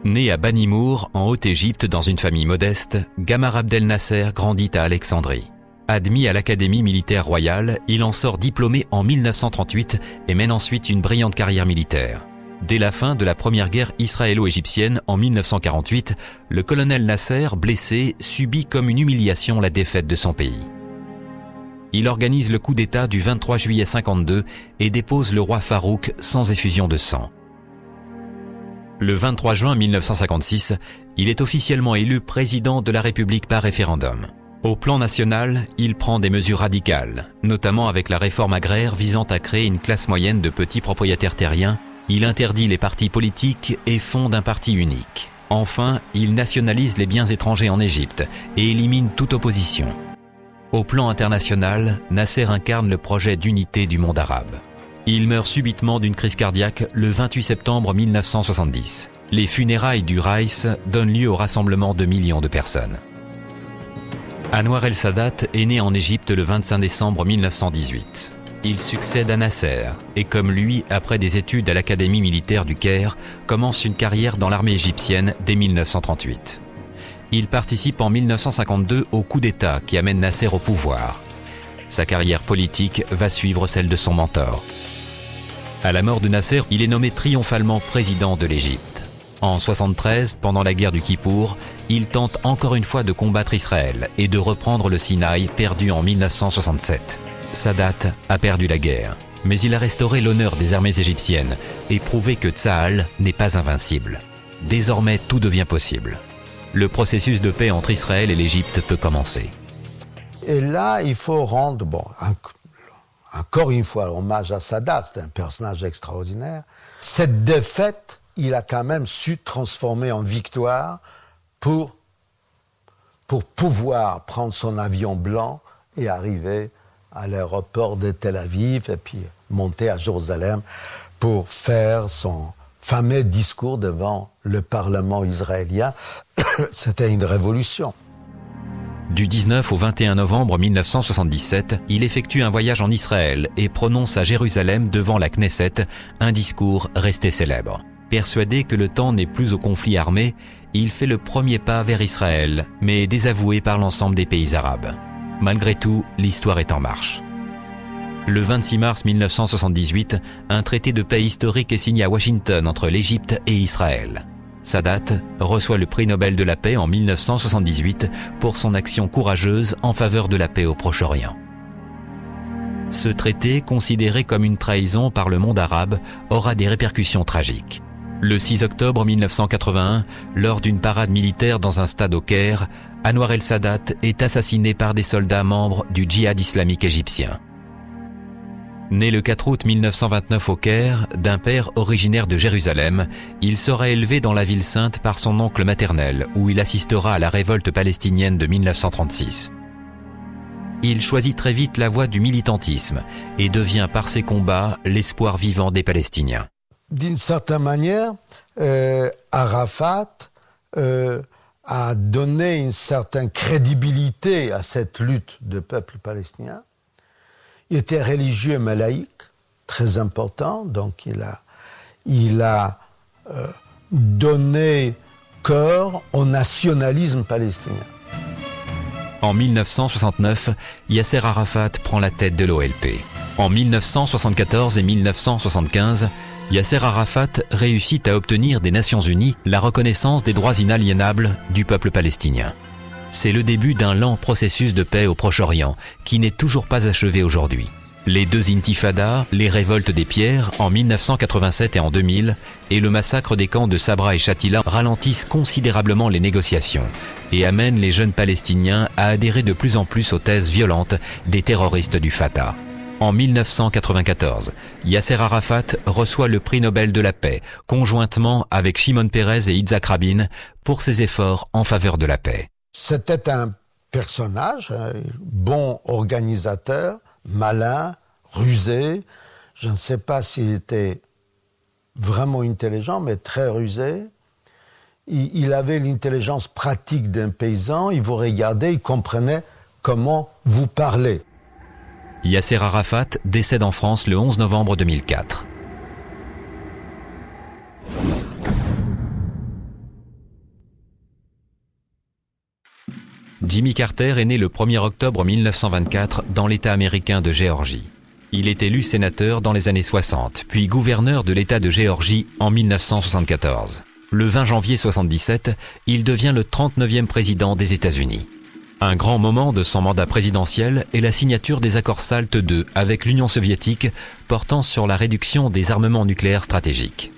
Né à Bani Mour, en Haute-Égypte, dans une famille modeste, Gamar Abdel Nasser grandit à Alexandrie. Admis à l'Académie militaire royale, il en sort diplômé en 1938 et mène ensuite une brillante carrière militaire. Dès la fin de la première guerre israélo-égyptienne en 1948, le colonel Nasser, blessé, subit comme une humiliation la défaite de son pays. Il organise le coup d'État du 23 juillet 52 et dépose le roi Farouk sans effusion de sang. Le 23 juin 1956, il est officiellement élu président de la République par référendum. Au plan national, il prend des mesures radicales, notamment avec la réforme agraire visant à créer une classe moyenne de petits propriétaires terriens. Il interdit les partis politiques et fonde un parti unique. Enfin, il nationalise les biens étrangers en Égypte et élimine toute opposition. Au plan international, Nasser incarne le projet d'unité du monde arabe. Il meurt subitement d'une crise cardiaque le 28 septembre 1970. Les funérailles du Raïs donnent lieu au rassemblement de millions de personnes. Anwar el-Sadat est né en Égypte le 25 décembre 1918. Il succède à Nasser et comme lui, après des études à l'Académie militaire du Caire, commence une carrière dans l'armée égyptienne dès 1938. Il participe en 1952 au coup d'État qui amène Nasser au pouvoir. Sa carrière politique va suivre celle de son mentor. À la mort de Nasser, il est nommé triomphalement président de l'Égypte. En 1973, pendant la guerre du Kippour, il tente encore une fois de combattre Israël et de reprendre le Sinaï perdu en 1967. Sadat a perdu la guerre, mais il a restauré l'honneur des armées égyptiennes et prouvé que Tsahal n'est pas invincible. Désormais, tout devient possible. Le processus de paix entre Israël et l'Égypte peut commencer. Et là, il faut rendre, encore une fois, hommage à Sadat, c'est un personnage extraordinaire. Cette défaite, il a quand même su transformer en victoire pour pouvoir prendre son avion blanc et arriver à l'aéroport de Tel Aviv et puis monter à Jérusalem pour faire son fameux discours devant le Parlement israélien. C'était une révolution. Du 19 au 21 novembre 1977, il effectue un voyage en Israël et prononce à Jérusalem devant la Knesset un discours resté célèbre. Persuadé que le temps n'est plus au conflit armé, il fait le premier pas vers Israël, mais désavoué par l'ensemble des pays arabes. Malgré tout, l'histoire est en marche. Le 26 mars 1978, un traité de paix historique est signé à Washington entre l'Égypte et Israël. Sadat reçoit le prix Nobel de la paix en 1978 pour son action courageuse en faveur de la paix au Proche-Orient. Ce traité, considéré comme une trahison par le monde arabe, aura des répercussions tragiques. Le 6 octobre 1981, lors d'une parade militaire dans un stade au Caire, Anwar el-Sadat est assassiné par des soldats membres du djihad islamique égyptien. Né le 4 août 1929 au Caire, d'un père originaire de Jérusalem, il sera élevé dans la ville sainte par son oncle maternel, où il assistera à la révolte palestinienne de 1936. il choisit très vite la voie du militantisme et devient par ses combats l'espoir vivant des Palestiniens. D'une certaine manière, Arafat a donné une certaine crédibilité à cette lutte du peuple palestinien. Il était religieux mais laïque, très important, donc il a donné corps au nationalisme palestinien. En 1969, Yasser Arafat prend la tête de l'OLP. En 1974 et 1975, Yasser Arafat réussit à obtenir des Nations Unies la reconnaissance des droits inaliénables du peuple palestinien. C'est le début d'un lent processus de paix au Proche-Orient qui n'est toujours pas achevé aujourd'hui. Les deux intifadas, les révoltes des pierres en 1987 et en 2000 et le massacre des camps de Sabra et Shatila ralentissent considérablement les négociations et amènent les jeunes Palestiniens à adhérer de plus en plus aux thèses violentes des terroristes du Fatah. En 1994, Yasser Arafat reçoit le prix Nobel de la paix, conjointement avec Shimon Peres et Yitzhak Rabin, pour ses efforts en faveur de la paix. C'était un personnage, un bon organisateur, malin, rusé. Je ne sais pas s'il était vraiment intelligent, mais très rusé. Il avait l'intelligence pratique d'un paysan. Il vous regardait, il comprenait comment vous parlez. Yasser Arafat décède en France le 11 novembre 2004. Jimmy Carter est né le 1er octobre 1924 dans l'État américain de Géorgie. Il est élu sénateur dans les années 60, puis gouverneur de l'État de Géorgie en 1974. Le 20 janvier 1977, il devient le 39e président des États-Unis. Un grand moment de son mandat présidentiel est la signature des accords SALT II avec l'Union soviétique portant sur la réduction des armements nucléaires stratégiques.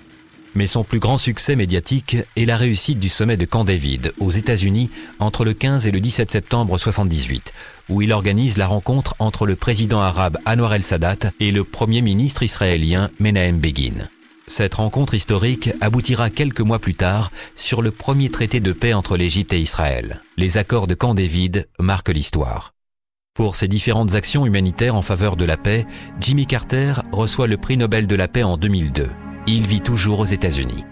Mais son plus grand succès médiatique est la réussite du sommet de Camp David aux États-Unis entre le 15 et le 17 septembre 1978, où il organise la rencontre entre le président arabe Anwar el-Sadat et le premier ministre israélien Menahem Begin. Cette rencontre historique aboutira quelques mois plus tard sur le premier traité de paix entre l'Égypte et Israël. Les accords de Camp David marquent l'histoire. Pour ses différentes actions humanitaires en faveur de la paix, Jimmy Carter reçoit le prix Nobel de la paix en 2002. Il vit toujours aux États-Unis.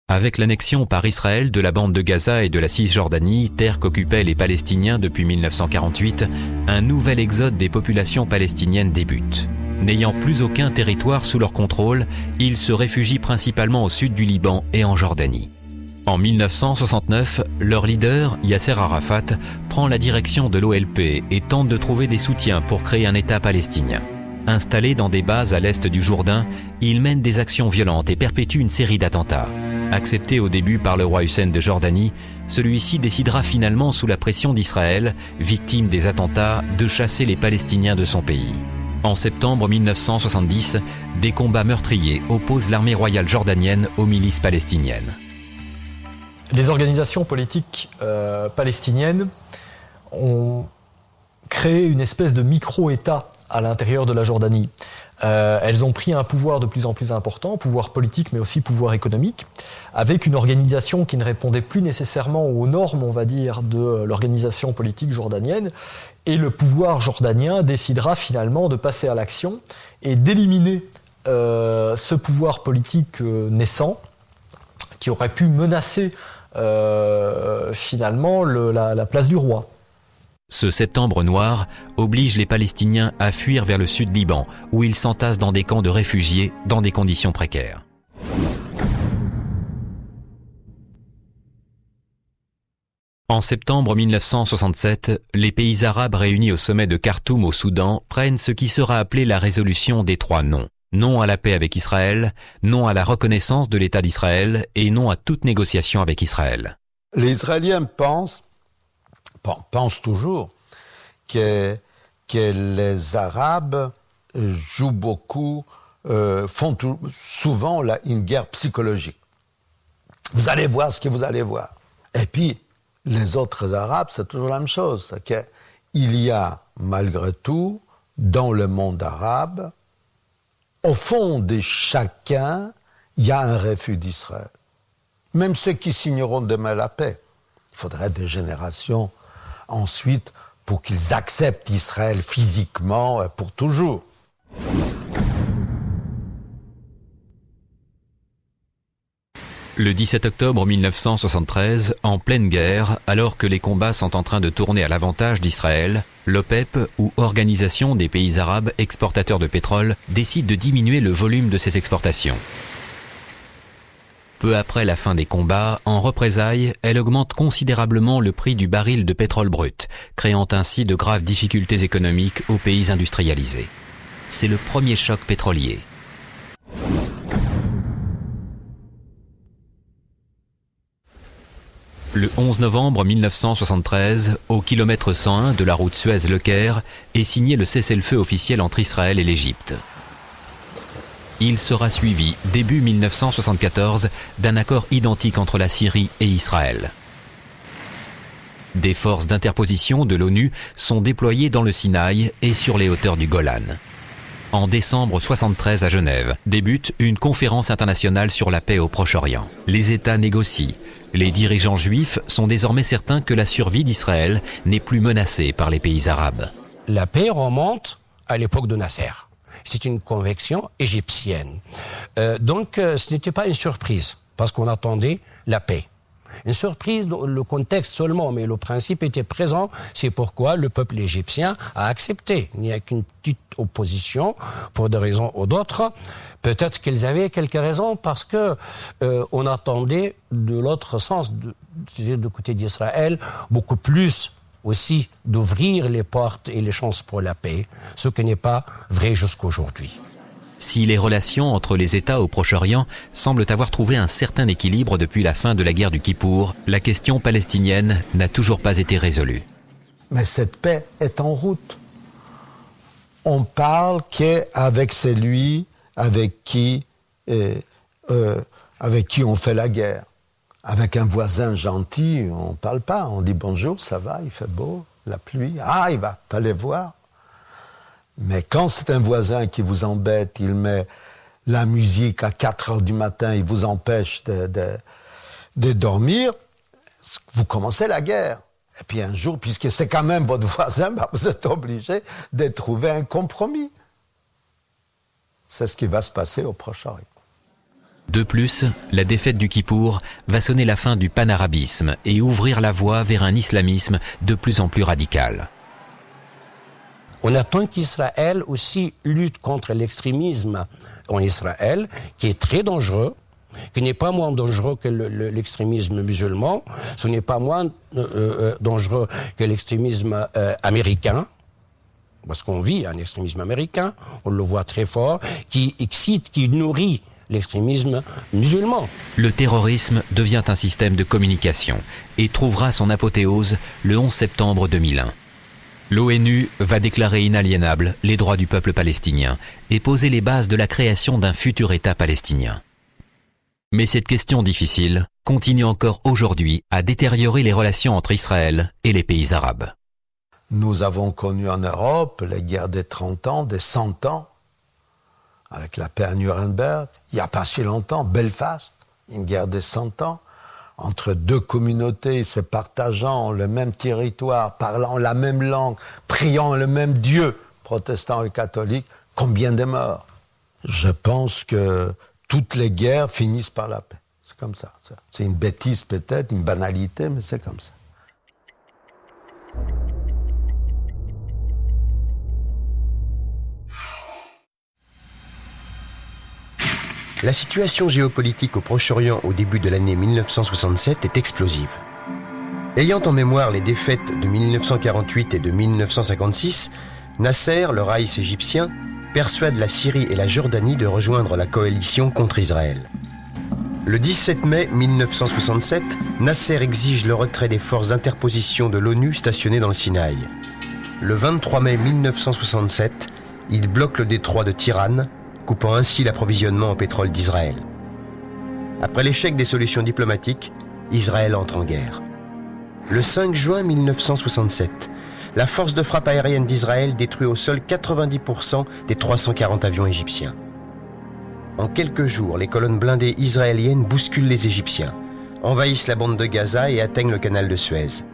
Avec l'annexion par Israël de la bande de Gaza et de la Cisjordanie, terre qu'occupaient les Palestiniens depuis 1948, un nouvel exode des populations palestiniennes débute. N'ayant plus aucun territoire sous leur contrôle, ils se réfugient principalement au sud du Liban et en Jordanie. En 1969, leur leader, Yasser Arafat, prend la direction de l'OLP et tente de trouver des soutiens pour créer un État palestinien. Installé dans des bases à l'est du Jourdain, il mène des actions violentes et perpétue une série d'attentats. Accepté au début par le roi Hussein de Jordanie, celui-ci décidera finalement sous la pression d'Israël, victime des attentats, de chasser les Palestiniens de son pays. En septembre 1970, des combats meurtriers opposent l'armée royale jordanienne aux milices palestiniennes. Les organisations politiques palestiniennes ont créé une espèce de micro-État à l'intérieur de la Jordanie. Elles ont pris un pouvoir de plus en plus important, pouvoir politique mais aussi pouvoir économique, avec une organisation qui ne répondait plus nécessairement aux normes, on va dire, de l'organisation politique jordanienne. Et le pouvoir jordanien décidera finalement de passer à l'action et d'éliminer ce pouvoir politique naissant qui aurait pu menacer finalement la place du roi. Ce septembre noir oblige les Palestiniens à fuir vers le sud Liban, où ils s'entassent dans des camps de réfugiés dans des conditions précaires. En septembre 1967, les pays arabes réunis au sommet de Khartoum au Soudan prennent ce qui sera appelé la résolution des 3 non. Non à la paix avec Israël, non à la reconnaissance de l'État d'Israël et non à toute négociation avec Israël. Les Israéliens pensent toujours que les Arabes jouent beaucoup, font souvent une guerre psychologique. Vous allez voir ce que vous allez voir. Et puis, les autres Arabes, c'est toujours la même chose. C'est qu'il y a, malgré tout, dans le monde arabe, au fond de chacun, il y a un refus d'Israël. Même ceux qui signeront demain la paix. Il faudrait des générations ensuite pour qu'ils acceptent Israël physiquement et pour toujours. Le 17 octobre 1973, en pleine guerre, alors que les combats sont en train de tourner à l'avantage d'Israël, l'OPEP, ou Organisation des pays arabes exportateurs de pétrole, décide de diminuer le volume de ses exportations. Peu après la fin des combats, en représailles, elle augmente considérablement le prix du baril de pétrole brut, créant ainsi de graves difficultés économiques aux pays industrialisés. C'est le premier choc pétrolier. Le 11 novembre 1973, au kilomètre 101 de la route Suez-Le Caire, est signé le cessez-le-feu officiel entre Israël et l'Égypte. Il sera suivi, début 1974, d'un accord identique entre la Syrie et Israël. Des forces d'interposition de l'ONU sont déployées dans le Sinaï et sur les hauteurs du Golan. En décembre 1973 à Genève, débute une conférence internationale sur la paix au Proche-Orient. Les États négocient. Les dirigeants juifs sont désormais certains que la survie d'Israël n'est plus menacée par les pays arabes. La paix remonte à l'époque de Nasser. C'est une conviction égyptienne. Donc ce n'était pas une surprise, parce qu'on attendait la paix. Une surprise dans le contexte seulement, mais le principe était présent. C'est pourquoi le peuple égyptien a accepté. Il n'y a qu'une petite opposition, pour des raisons ou d'autres. Peut-être qu'ils avaient quelques raisons, parce que on attendait de l'autre sens, du côté d'Israël, beaucoup plus aussi d'ouvrir les portes et les chances pour la paix, ce qui n'est pas vrai jusqu'aujourd'hui. Si les relations entre les États au Proche-Orient semblent avoir trouvé un certain équilibre depuis la fin de la guerre du Kippour, la question palestinienne n'a toujours pas été résolue. Mais cette paix est en route. On parle qu'avec celui avec qui on fait la guerre. Avec un voisin gentil, on ne parle pas. On dit bonjour, ça va, il fait beau, la pluie. Ah, il va pas les voir. Mais quand c'est un voisin qui vous embête, il met la musique à 4 heures du matin, il vous empêche de dormir, vous commencez la guerre. Et puis un jour, puisque c'est quand même votre voisin, vous êtes obligé de trouver un compromis. C'est ce qui va se passer au Proche-Orient. De plus, la défaite du Kippour va sonner la fin du panarabisme et ouvrir la voie vers un islamisme de plus en plus radical. On attend qu'Israël aussi lutte contre l'extrémisme en Israël, qui est très dangereux, qui n'est pas moins dangereux que l'extrémisme musulman, ce n'est pas moins dangereux que l'extrémisme américain, parce qu'on vit un extrémisme américain, on le voit très fort, qui excite, qui nourrit l'extrémisme musulman. Le terrorisme devient un système de communication et trouvera son apothéose le 11 septembre 2001. L'ONU va déclarer inaliénables les droits du peuple palestinien et poser les bases de la création d'un futur État palestinien. Mais cette question difficile continue encore aujourd'hui à détériorer les relations entre Israël et les pays arabes. Nous avons connu en Europe les guerres des 30 ans, des 100 ans, avec la paix à Nuremberg. Il n'y a pas si longtemps, Belfast, une guerre des 100 ans, entre deux communautés se partageant le même territoire, parlant la même langue, priant le même Dieu, protestants et catholiques. Combien de morts? Je pense que toutes les guerres finissent par la paix. C'est comme ça. C'est une bêtise peut-être, une banalité, mais c'est comme ça. La situation géopolitique au Proche-Orient au début de l'année 1967 est explosive. Ayant en mémoire les défaites de 1948 et de 1956, Nasser, le Raïs égyptien, persuade la Syrie et la Jordanie de rejoindre la coalition contre Israël. Le 17 mai 1967, Nasser exige le retrait des forces d'interposition de l'ONU stationnées dans le Sinaï. Le 23 mai 1967, il bloque le détroit de Tiran, coupant ainsi l'approvisionnement en pétrole d'Israël. Après l'échec des solutions diplomatiques, Israël entre en guerre. Le 5 juin 1967, la force de frappe aérienne d'Israël détruit au sol 90% des 340 avions égyptiens. En quelques jours, les colonnes blindées israéliennes bousculent les Égyptiens, envahissent la bande de Gaza et atteignent le canal de Suez.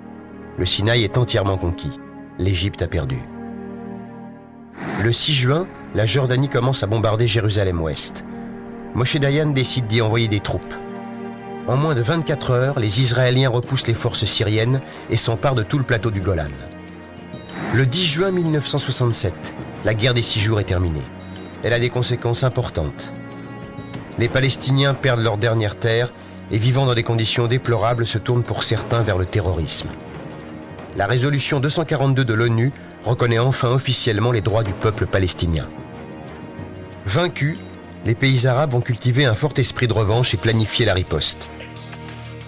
Le Sinaï est entièrement conquis. L'Égypte a perdu. Le 6 juin, la Jordanie commence à bombarder Jérusalem-Ouest. Moshe Dayan décide d'y envoyer des troupes. En moins de 24 heures, les Israéliens repoussent les forces syriennes et s'emparent de tout le plateau du Golan. Le 10 juin 1967, la guerre des 6 jours est terminée. Elle a des conséquences importantes. Les Palestiniens perdent leur dernière terre et, vivant dans des conditions déplorables, se tournent pour certains vers le terrorisme. La résolution 242 de l'ONU reconnaît enfin officiellement les droits du peuple palestinien. Vaincus, les pays arabes vont cultiver un fort esprit de revanche et planifier la riposte.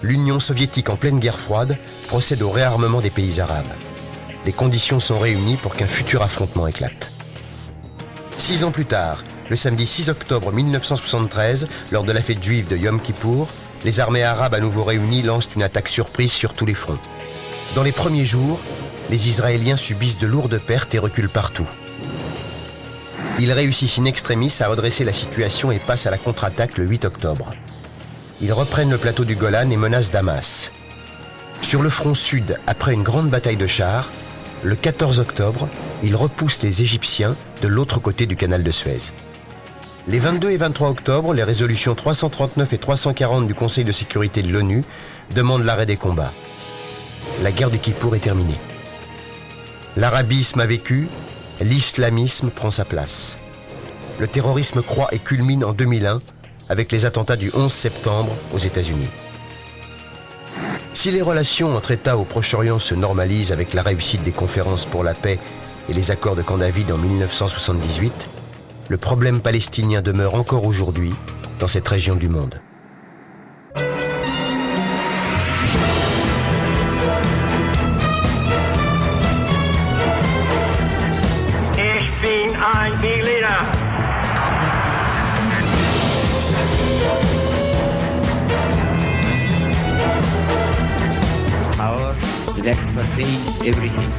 L'Union soviétique, en pleine guerre froide, procède au réarmement des pays arabes. Les conditions sont réunies pour qu'un futur affrontement éclate. 6 ans plus tard, le samedi 6 octobre 1973, lors de la fête juive de Yom Kippour, les armées arabes à nouveau réunies lancent une attaque surprise sur tous les fronts. Dans les premiers jours, les Israéliens subissent de lourdes pertes et reculent partout. Ils réussissent in extremis à redresser la situation et passent à la contre-attaque le 8 octobre. Ils reprennent le plateau du Golan et menacent Damas. Sur le front sud, après une grande bataille de chars, le 14 octobre, ils repoussent les Égyptiens de l'autre côté du canal de Suez. Les 22 et 23 octobre, les résolutions 339 et 340 du Conseil de sécurité de l'ONU demandent l'arrêt des combats. La guerre du Kippour est terminée. L'arabisme a vécu, l'islamisme prend sa place. Le terrorisme croît et culmine en 2001 avec les attentats du 11 septembre aux États-Unis. Si les relations entre États au Proche-Orient se normalisent avec la réussite des conférences pour la paix et les accords de Camp David en 1978, le problème palestinien demeure encore aujourd'hui dans cette région du monde. Ich bin ein Berliner. Power that pervades everything.